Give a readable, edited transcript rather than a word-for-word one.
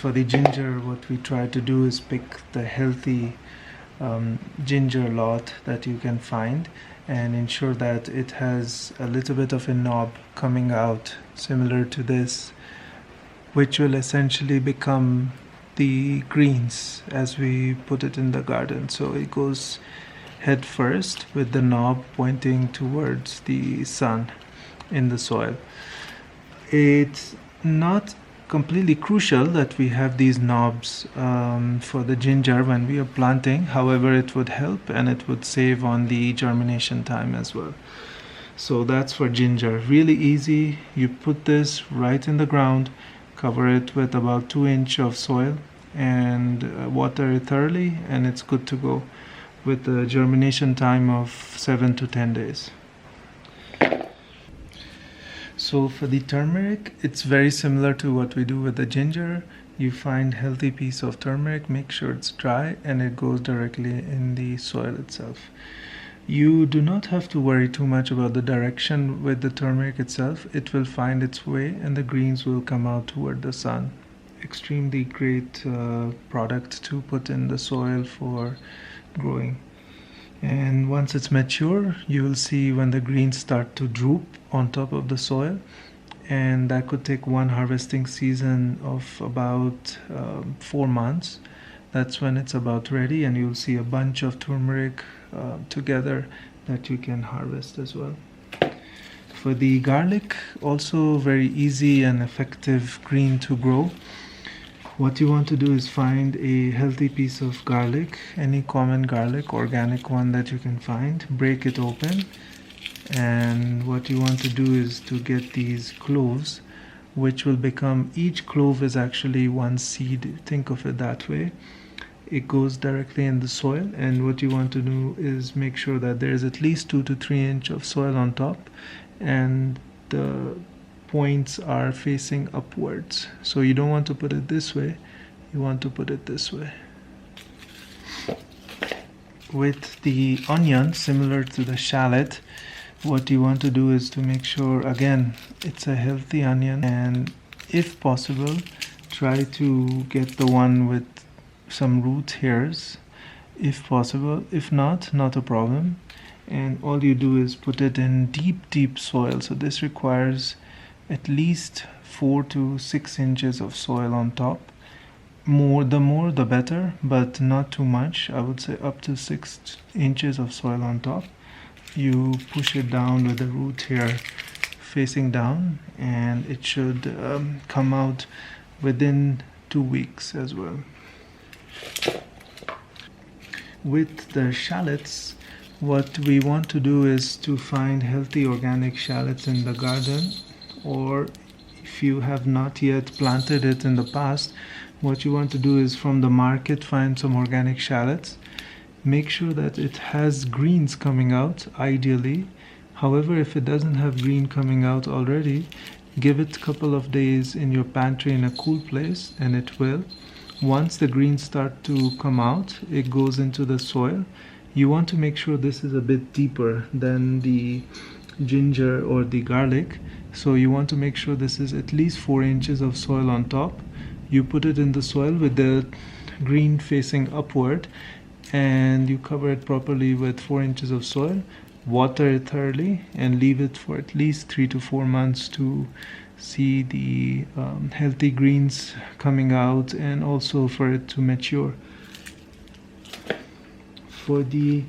for the ginger, what we try to do is pick the healthy ginger lot that you can find and ensure that it has a little bit of a knob coming out similar to this, which will essentially become the greens as we put it in the garden. So it goes head first with the knob pointing towards the sun in the soil. It's not completely crucial that we have these knobs for the ginger when we are planting. However, it would help and it would save on the germination time as well. So that's for ginger. Really easy. You put this right in the ground, cover it with about 2 inches of soil and water it thoroughly, and it's good to go with a germination time of 7 to 10 days. So for the turmeric, it's very similar to what we do with the ginger. You find healthy piece of turmeric, make sure it's dry, and it goes directly in the soil itself. You do not have to worry too much about the direction with the turmeric itself. It will find its way and the greens will come out toward the sun. Extremely great product to put in the soil for growing. And once it's mature, you will see when the greens start to droop on top of the soil, and that could take one harvesting season of about 4 months. That's when it's about ready, and you'll see a bunch of turmeric together that you can harvest as well. For the garlic, also very easy and effective green to grow. What you want to do is find a healthy piece of garlic, any common garlic, organic one that you can find, break it open, and what you want to do is to get these cloves, which will become, each clove is actually one seed, think of it that way. It goes directly in the soil, and what you want to do is make sure that there is at least 2 to 3 inches of soil on top, and the points are facing upwards. So you don't want to put it this way, you want to put it this way. With the onion, similar to the shallot, what you want to do is to make sure, again, it's a healthy onion, and if possible, try to get the one with some root hairs if possible. If not, not a problem. And all you do is put it in deep soil. So this requires at least 4 to 6 inches of soil on top. The more the better, but not too much. I would say up to 6 inches of soil on top. You push it down with the root hair facing down, and it should come out within 2 weeks as well. With the shallots, what we want to do is to find healthy organic shallots in the garden, or if you have not yet planted it in the past, what you want to do is from the market find some organic shallots. Make sure that it has greens coming out, ideally. However, if it doesn't have green coming out already, give it a couple of days in your pantry in a cool place, and it will. Once the greens start to come out, it goes into the soil. You want to make sure this is a bit deeper than the ginger or the garlic. So you want to make sure this is at least 4 inches of soil on top. You put it in the soil with the green facing upward, and you cover it properly with 4 inches of soil. Water it thoroughly and leave it for at least 3 to 4 months to see the healthy greens coming out, and also for it to mature. For the